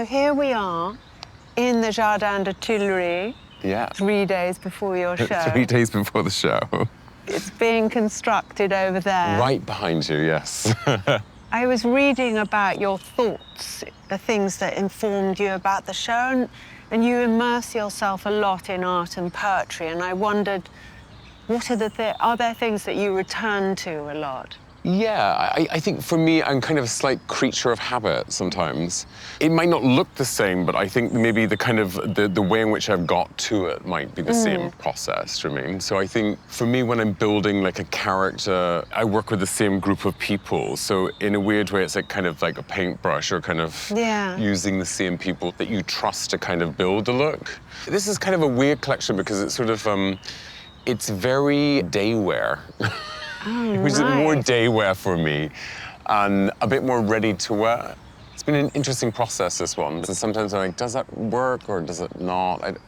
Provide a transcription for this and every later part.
So here we are in the Jardin de Tuileries. Yeah. 3 days before your show. 3 days before the show. It's being constructed over there. Right behind you, yes. I was reading about your thoughts, the things that informed you about the show, and you immerse yourself a lot in art and poetry, and I wondered, what are are there things that you return to a lot? Yeah, I think for me, I'm kind of a slight creature of habit sometimes. It might not look the same, but I think maybe the way in which I've got to it might be the same process, do you know what I mean? So I think for me, when I'm building like a character, I work with the same group of people. So in a weird way, it's like kind of like a paintbrush or kind of using the same people that you trust to kind of build a look. This is kind of a weird collection because it's sort of, it's very day wear. Which is more day wear for me and a bit more ready to wear. It's been an interesting process, this one. And sometimes I'm like, does that work or does it not?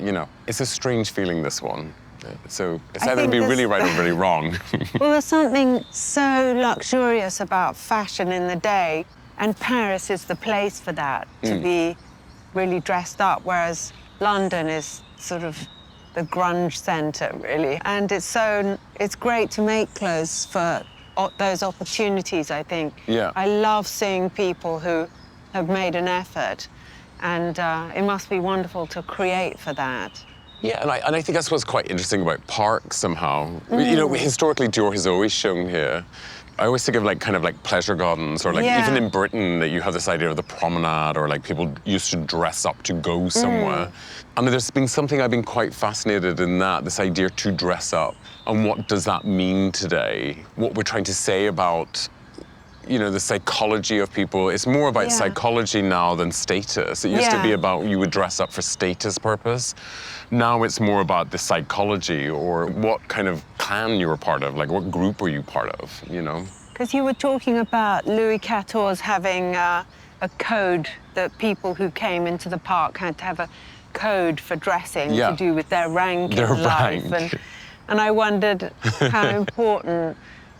It's a strange feeling, this one. So it's either going to be really right or really wrong. Well, there's something so luxurious about fashion in the day, and Paris is the place for that, to be really dressed up, whereas London is sort of the grunge centre, really. And it's great to make clothes for those opportunities, I think. Yeah. I love seeing people who have made an effort, and it must be wonderful to create for that. Yeah, and I think that's what's quite interesting about parks somehow. You know, historically, Dior has always shown here. I always think of kind of pleasure gardens, or even in Britain that you have this idea of the promenade, or people used to dress up to go somewhere. And there's been something I've been quite fascinated in this idea to dress up. And what does that mean today? What we're trying to say about, the psychology of people. It's more about psychology now than status. It used to be about you would dress up for status purpose. Now it's more about the psychology, or what kind of clan you were part of, what group were you part of, Because you were talking about Louis XIV having a code that people who came into the park had to have a code for dressing to do with their rank in life. And I wondered how important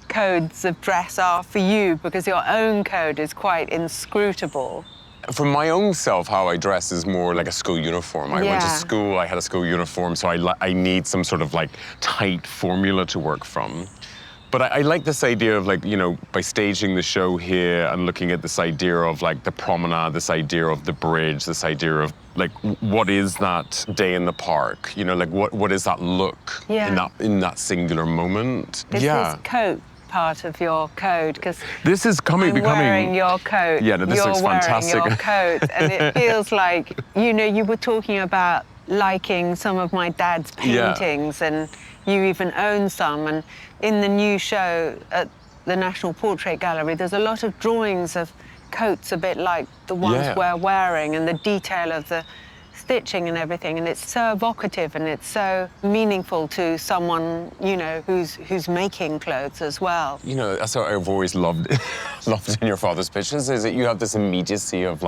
codes of dress are for you, because your own code is quite inscrutable. For my own self, how I dress is more like a school uniform. I went to school, I had a school uniform, so I need some sort of tight formula to work from. But I like this idea of by staging the show here and looking at this idea of the promenade, this idea of the bridge, this idea of what is that day in the park? What is that look in that singular moment? Is this coat part of your code? Because this is becoming wearing your coat. Yeah, no, this looks fantastic. You're wearing your coat, and it feels like you were talking about liking some of my dad's paintings, and you even own some. And in the new show at the National Portrait Gallery, there's a lot of drawings of coats a bit like the ones we're wearing, and the detail of the stitching and everything, and it's so evocative and it's so meaningful to someone, who's making clothes as well. That's what I've always loved in your father's pictures, is that you have this immediacy of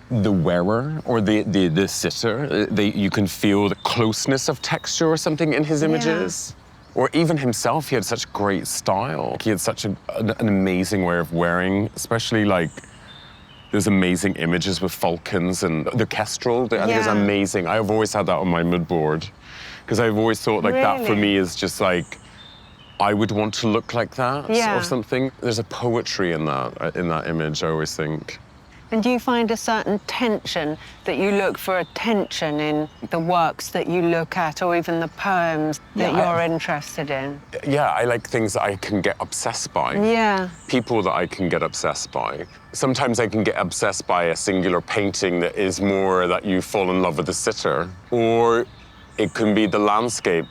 the wearer or the sitter. You can feel the closeness of texture or something in his images. Or even himself, he had such great style. He had such an amazing way of wearing, especially there's amazing images with falcons and the kestrel. I think it's amazing. I've always had that on my mood board, because I've always thought that for me is just I would want to look like that or something. There's a poetry in that image, I always think. And do you find a certain tension, that you look for a tension in the works that you look at, or even the poems that you're interested in? Yeah, I like things that I can get obsessed by. Yeah. People that I can get obsessed by. Sometimes I can get obsessed by a singular painting that is more that you fall in love with the sitter. Or it can be the landscape,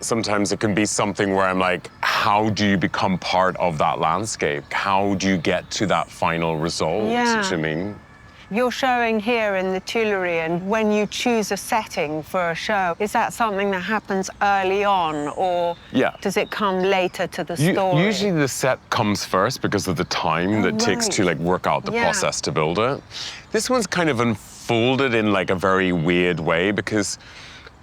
sometimes it can be something where I'm how do you become part of that landscape? How do you get to that final result? Yeah. Do you mean? You're showing here in the Tuileries, and when you choose a setting for a show, is that something that happens early on, or does it come later to the story? Usually the set comes first because of the time that it takes to work out the process to build it. This one's kind of unfolded in a very weird way, because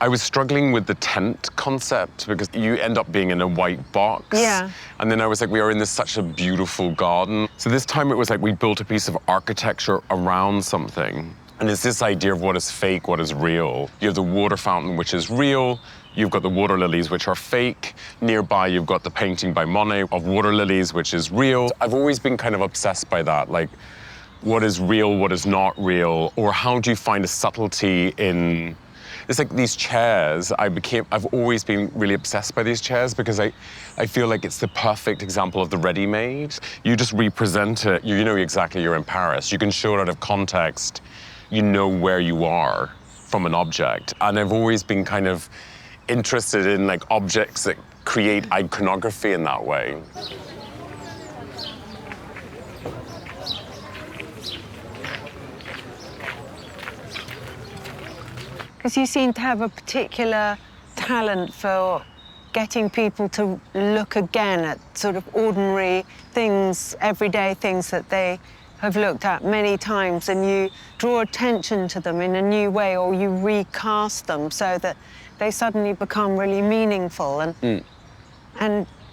I was struggling with the tent concept because you end up being in a white box. Yeah. And then I was like, we are in this such a beautiful garden. So this time it was like we built a piece of architecture around something. And it's this idea of what is fake, what is real. You have the water fountain, which is real. You've got the water lilies, which are fake. Nearby, you've got the painting by Monet of water lilies, which is real. I've always been kind of obsessed by that, like what is real, what is not real, or how do you find a subtlety in... It's like these chairs, I've always been really obsessed by these chairs because I feel like it's the perfect example of the ready-made. You just represent it, you know exactly you're in Paris. You can show it out of context, you know where you are from an object. And I've always been kind of interested in like objects that create iconography in that way. Because you seem to have a particular talent for getting people to look again at sort of ordinary things, everyday things that they have looked at many times, and you draw attention to them in a new way, or you recast them so that they suddenly become really meaningful. And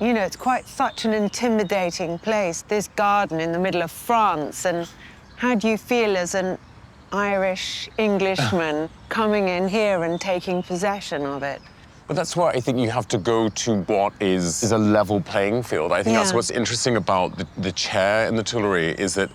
you know, it's quite such an intimidating place, this garden in the middle of France. And how do you feel as an Irish Englishman coming in here and taking possession of it? But that's why I think you have to go to what is a level playing field. I think that's what's interesting about the chair in the Tuileries is that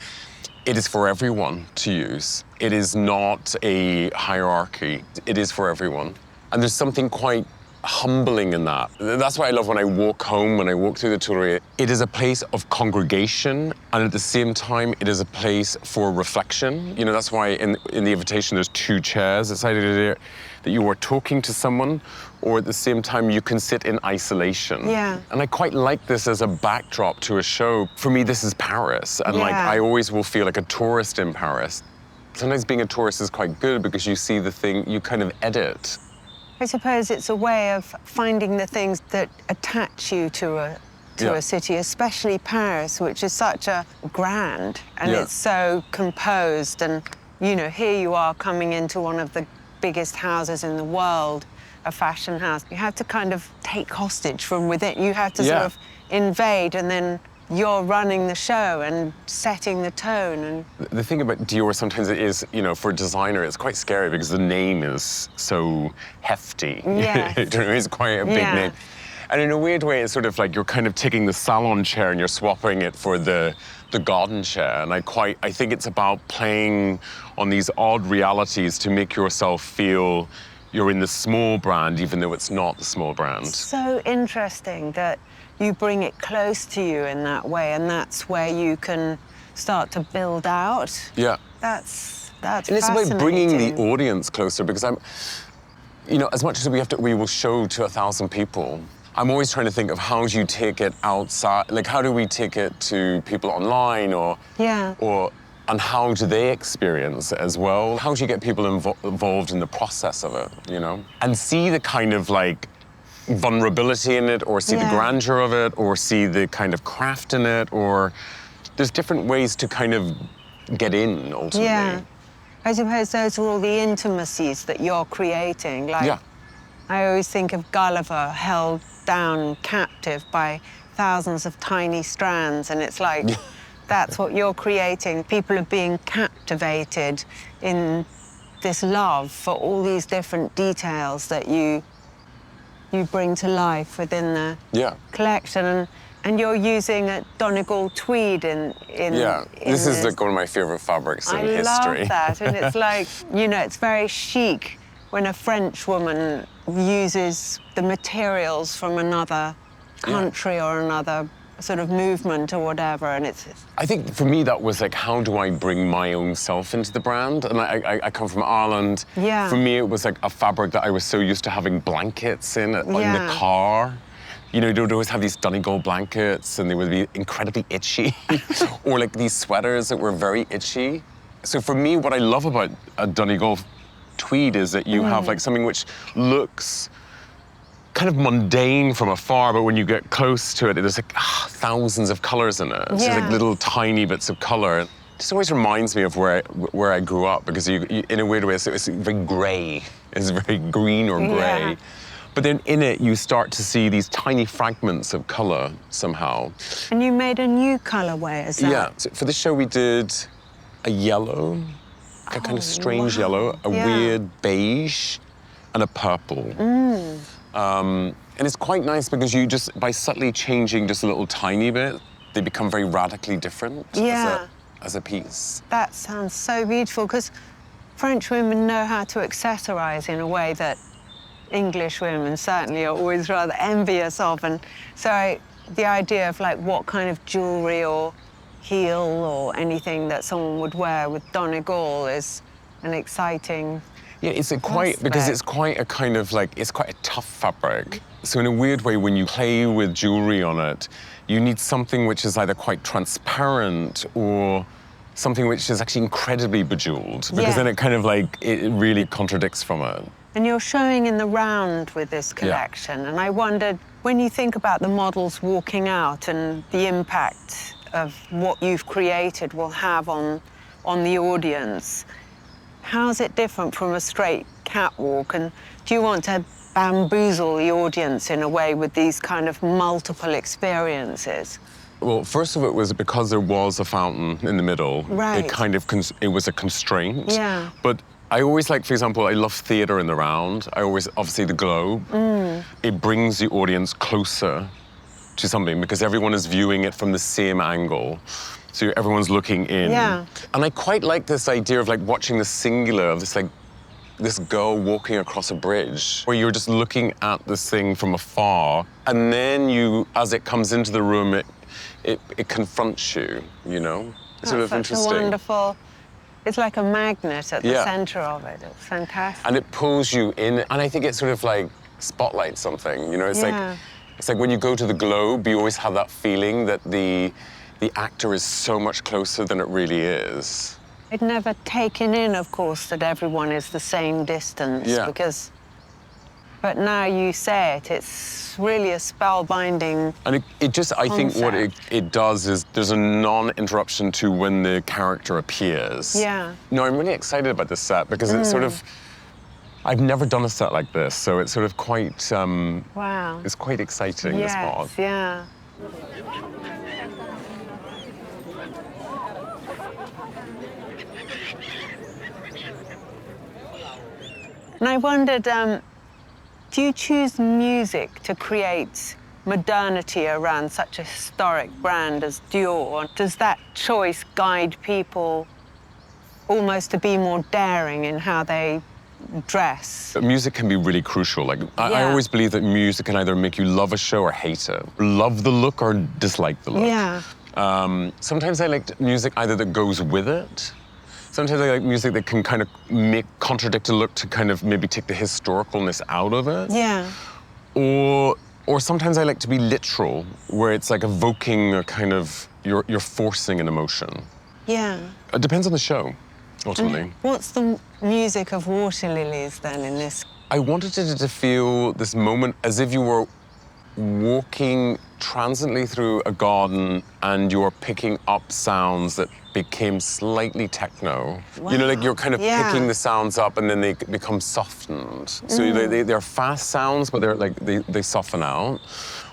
it is for everyone to use. It is not a hierarchy. It is for everyone. And there's something quite humbling in that. That's why I love when I walk home, when I walk through the Tuileries. It is a place of congregation, and at the same time, it is a place for reflection. You know, that's why in the invitation, there's 2 chairs. It's either that you are talking to someone, or at the same time, you can sit in isolation. Yeah. And I quite like this as a backdrop to a show. For me, this is Paris, and like I always will feel like a tourist in Paris. Sometimes being a tourist is quite good because you see the thing, you kind of edit. I suppose it's a way of finding the things that attach you to a city, especially Paris, which is such a grand, and it's so composed. And, you know, here you are coming into one of the biggest houses in the world, a fashion house. You have to kind of take hostage from within. You have to sort of invade, and then you're running the show and setting the tone. And the thing about Dior sometimes it is, you know, for a designer, it's quite scary because the name is so hefty. Yes. It's quite a big name. And in a weird way, it's sort of like you're kind of taking the salon chair and you're swapping it for the garden chair. And I think it's about playing on these odd realities to make yourself feel you're in the small brand, even though it's not the small brand. So interesting that you bring it close to you in that way, and that's where you can start to build out. Yeah. That's and it's about bringing the audience closer, because you know, as much as we will show to 1,000 people, I'm always trying to think of how do you take it outside, like how do we take it to people online, or and how do they experience it as well? How do you get people involved in the process of it, you know? And see the kind of like vulnerability in it, or see the grandeur of it, or see the kind of craft in it, or there's different ways to kind of get in ultimately. Yeah. I suppose those are all the intimacies that you're creating. Like, I always think of Gulliver held down captive by thousands of tiny strands, and it's like, that's what you're creating. People are being captivated in this love for all these different details that you bring to life within the collection. And you're using a Donegal tweed in this is like one of my favorite fabrics in history. I love that, and it's like, you know, it's very chic when a French woman uses the materials from another country or another sort of movement or whatever, and it's... I think for me that was like, how do I bring my own self into the brand? And I come from Ireland. Yeah. For me, it was like a fabric that I was so used to having blankets in the car. You know, they'd always have these Donegal blankets, and they would be incredibly itchy. Or like these sweaters that were very itchy. So for me, what I love about a Donegal tweed is that you have like something which looks kind of mundane from afar, but when you get close to it, there's like thousands of colors in it. It's like little tiny bits of color. It just always reminds me of where I grew up, because you in a weird way, it's very gray. is very green or gray. Yeah. But then in it, you start to see these tiny fragments of color somehow. And you made a new colorway, is that? Yeah, so for this show we did a yellow, a kind of strange yellow, a weird beige, and a purple. And it's quite nice because you just, by subtly changing just a little tiny bit, they become very radically different as a piece. That sounds so beautiful, because French women know how to accessorize in a way that English women certainly are always rather envious of. And so the idea of like what kind of jewelry or heel or anything that someone would wear with Donegal is an exciting it's because it's quite a kind of like, it's quite a tough fabric. So in a weird way, when you play with jewelry on it, you need something which is either quite transparent or something which is actually incredibly bejeweled, because then it kind of like, it really contradicts from it. And you're showing in the round with this collection, and I wondered, when you think about the models walking out and the impact of what you've created will have on the audience, how's it different from a straight catwalk? And do you want to bamboozle the audience in a way with these kind of multiple experiences? Well, first of it was because there was a fountain in the middle. Right. It kind of, it was a constraint. Yeah. But I always like, for example, I love theatre in the round. Obviously the globe. It brings the audience closer to something because everyone is viewing it from the same angle. So everyone's looking in. Yeah. And I quite like this idea of like watching the singular of this girl walking across a bridge, where you're just looking at this thing from afar, and then as it comes into the room, it confronts you, you know? It's sort of interesting. A wonderful, it's like a magnet at the center of it. It's fantastic. And it pulls you in, and I think it sort of like spotlights something, you know? It's like when you go to the Globe, you always have that feeling that the actor is so much closer than it really is. I'd never taken in, of course, that everyone is the same distance, but now you say it, it's really a spellbinding And it just, I think what it does is there's a non-interruption to when the character appears. Yeah. No, I'm really excited about this set because it's sort of, I've never done a set like this, so it's sort of quite, wow. It's quite exciting, this part. Yeah. And I wondered, do you choose music to create modernity around such a historic brand as Dior? Does that choice guide people almost to be more daring in how they dress? Music can be really crucial. Like, I always believe that music can either make you love a show or hate it. Love the look or dislike the look. Yeah. Sometimes I like music either that goes with it. Sometimes I like music that can kind of contradict a look to kind of maybe take the historicalness out of it. Yeah. Or sometimes I like to be literal, where it's like evoking a kind of, you're forcing an emotion. Yeah. It depends on the show, ultimately. And what's the music of Water Lilies then in this? I wanted it to feel this moment as if you were walking transiently through a garden and you're picking up sounds that became slightly techno. Wow. You know, like you're kind of picking the sounds up and then they become softened. So they're fast sounds, but they're like, they soften out.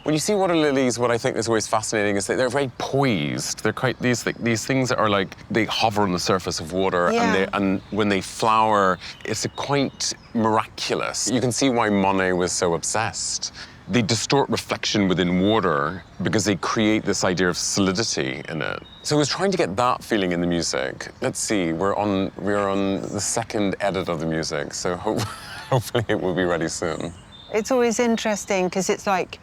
When you see Water Lilies, what I think is always fascinating is that they're very poised. They're quite these things that are like, they hover on the surface of water and when they flower, it's quite miraculous. You can see why Monet was so obsessed. They distort reflection within water because they create this idea of solidity in it. So I was trying to get that feeling in the music. Let's see, we're on the second edit of the music, so hopefully it will be ready soon. It's always interesting because it's like,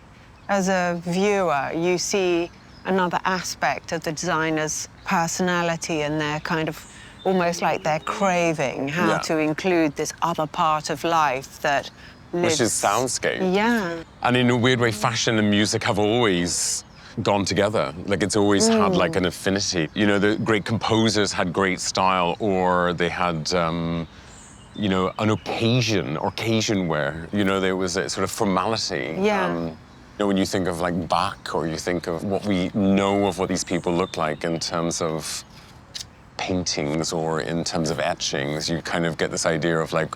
as a viewer, you see another aspect of the designer's personality and their kind of, almost like they're craving how to include this other part of life that lives. Which is soundscape. Yeah. And in a weird way, fashion and music have always gone together. Like, it's always had like an affinity. You know, the great composers had great style, or they had, you know, an occasion wear. You know, there was a sort of formality. Yeah. You know, when you think of like Bach, or you think of what we know of what these people look like in terms of paintings or in terms of etchings, you kind of get this idea of like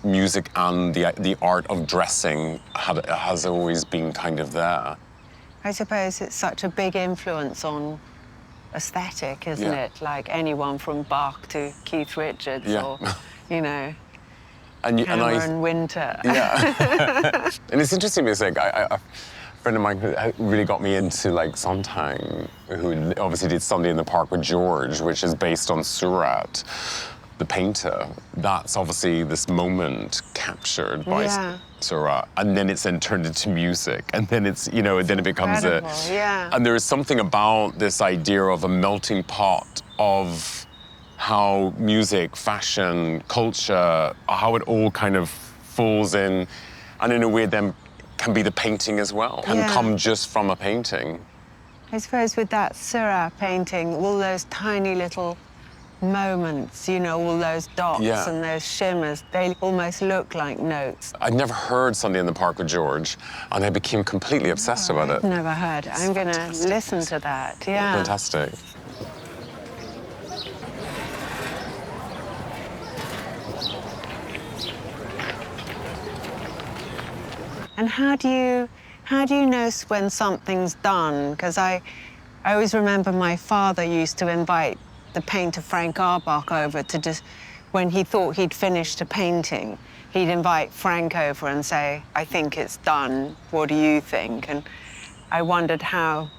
music and the art of dressing has always been kind of there. I suppose it's such a big influence on aesthetic, isn't Yeah. it? Like anyone from Bach to Keith Richards Yeah. or, you know, And Autumn Winter. Yeah. And it's interesting because like a friend of mine who really got me into like Sontang, who obviously did Sunday in the Park with George, which is based on Surat, the painter. That's obviously this moment captured by Surat, and then it's then turned into music, and then it's, you know, then it becomes and there is something about this idea of a melting pot of how music, fashion, culture, how it all kind of falls in, and in a way then can be the painting as well, can come just from a painting. I suppose with that Seurat painting, all those tiny little moments, you know, all those dots and those shimmers, they almost look like notes. I'd never heard Sunday in the Park with George, and I became completely obsessed about it. I've never heard it. I'm going to listen to that, Fantastic. And how do you know when something's done? Because I always remember my father used to invite the painter Frank Arbach over to just, when he thought he'd finished a painting, he'd invite Frank over and say, I think it's done, what do you think? And I wondered how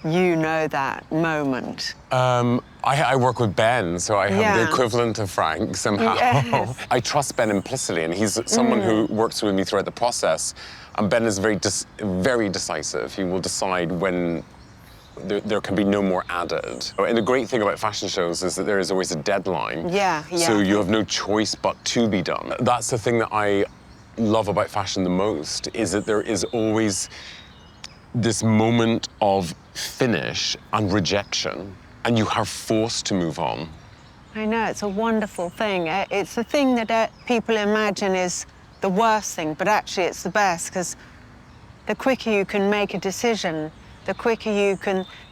you know that moment. I work with Ben, so I have the equivalent of Frank somehow. Yes. I trust Ben implicitly, and he's someone who works with me throughout the process. And Ben is very decisive. He will decide when there can be no more added. And the great thing about fashion shows is that there is always a deadline. So you have no choice but to be done. That's the thing that I love about fashion the most, is that there is always this moment of finish and rejection, and you are forced to move on. I know, it's a wonderful thing. It's the thing that people imagine is the worst thing, but actually it's the best, because the quicker you can make a decision, the quicker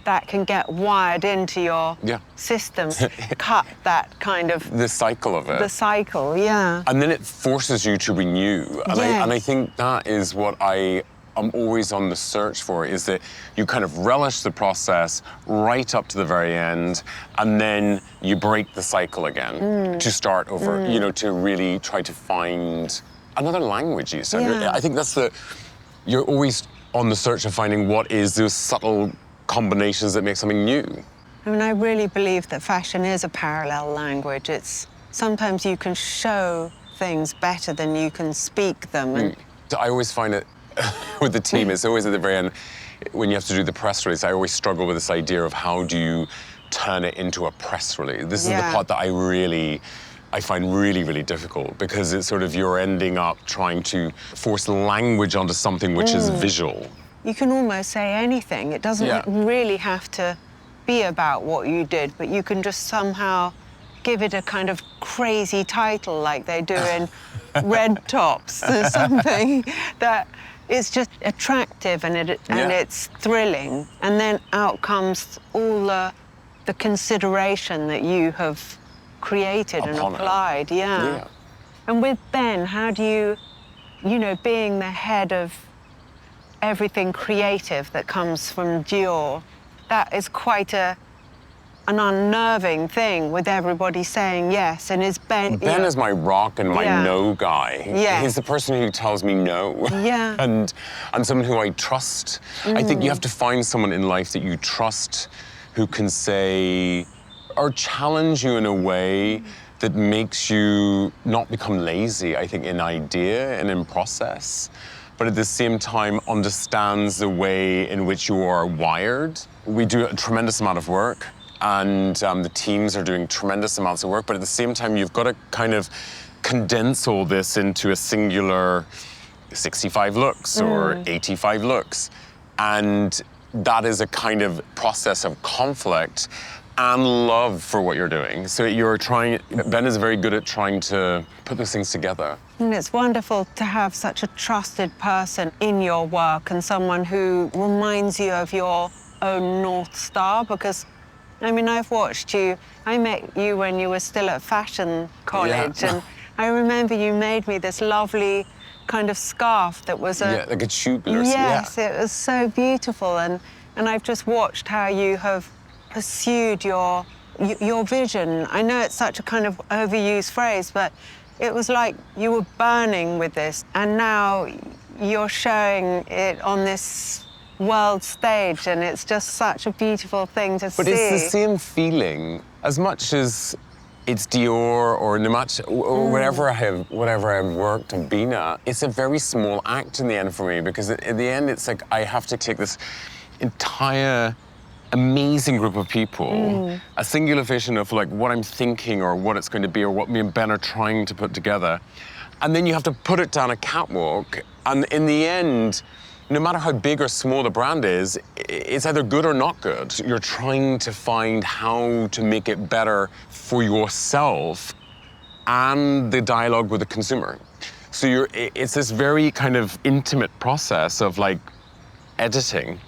that can get wired into your system, cut that kind of... The cycle of it. The cycle, And then it forces you to renew. And I think that is what I'm always on the search for, is that you kind of relish the process right up to the very end, and then you break the cycle again to start over, you know, to really try to find another language, you said. I think that's you're always on the search of finding what is those subtle combinations that make something new. I mean, I really believe that fashion is a parallel language. It's sometimes you can show things better than you can speak them. And I always find it with the team, it's always at the very end, when you have to do the press release, I always struggle with this idea of how do you turn it into a press release. This is the part that I find really, really difficult, because it's sort of you're ending up trying to force language onto something which is visual. You can almost say anything. It doesn't really have to be about what you did, but you can just somehow give it a kind of crazy title like they do in Red Tops or something that is just attractive and it's thrilling. And then out comes all the consideration that you have created and applied, And with Ben, how do you know, being the head of everything creative that comes from Dior, that is quite an unnerving thing with everybody saying yes. And is Ben... Ben is my rock and my no guy. He's the person who tells me no. And someone who I trust. I think you have to find someone in life that you trust, who can say, or challenge you in a way that makes you not become lazy, I think, in idea and in process, but at the same time understands the way in which you are wired. We do a tremendous amount of work, and the teams are doing tremendous amounts of work, but at the same time, you've got to kind of condense all this into a singular 65 looks or 85 looks. And that is a kind of process of conflict and love for what you're doing. So Ben is very good at trying to put those things together. And it's wonderful to have such a trusted person in your work and someone who reminds you of your own North Star, because, I mean, I've watched you. I met you when you were still at fashion college, and I remember you made me this lovely kind of scarf that was Yeah, like a tubular. Yes, it was so beautiful, and I've just watched how you have pursued your vision. I know it's such a kind of overused phrase, but it was like you were burning with this, and now you're showing it on this world stage, and it's just such a beautiful thing to see. But it's the same feeling as much as it's Dior or Nemacha or whatever I've worked and been at. It's a very small act in the end for me, because in the end it's like I have to take this entire amazing group of people, a singular vision of like what I'm thinking or what it's going to be or what me and Ben are trying to put together, and then you have to put it down a catwalk, and in the end, no matter how big or small the brand is, it's either good or not good. You're trying to find how to make it better for yourself and the dialogue with the consumer. So it's this very kind of intimate process of like editing.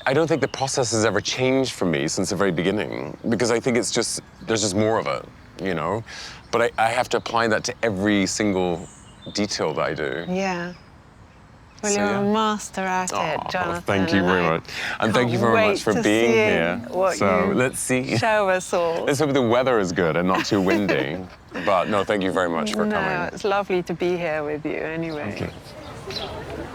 I don't think the process has ever changed for me since the very beginning, because I think there's just more of it, you know? But I have to apply that to every single detail that I do. Yeah. Well, So, you're yeah. a master at it, Jonathan. Thank you very much. And thank you very much for being here. So let's see. Show us all. Let's hope the weather is good and not too windy. But no, thank you very much for coming. No, it's lovely to be here with you anyway. Thank you.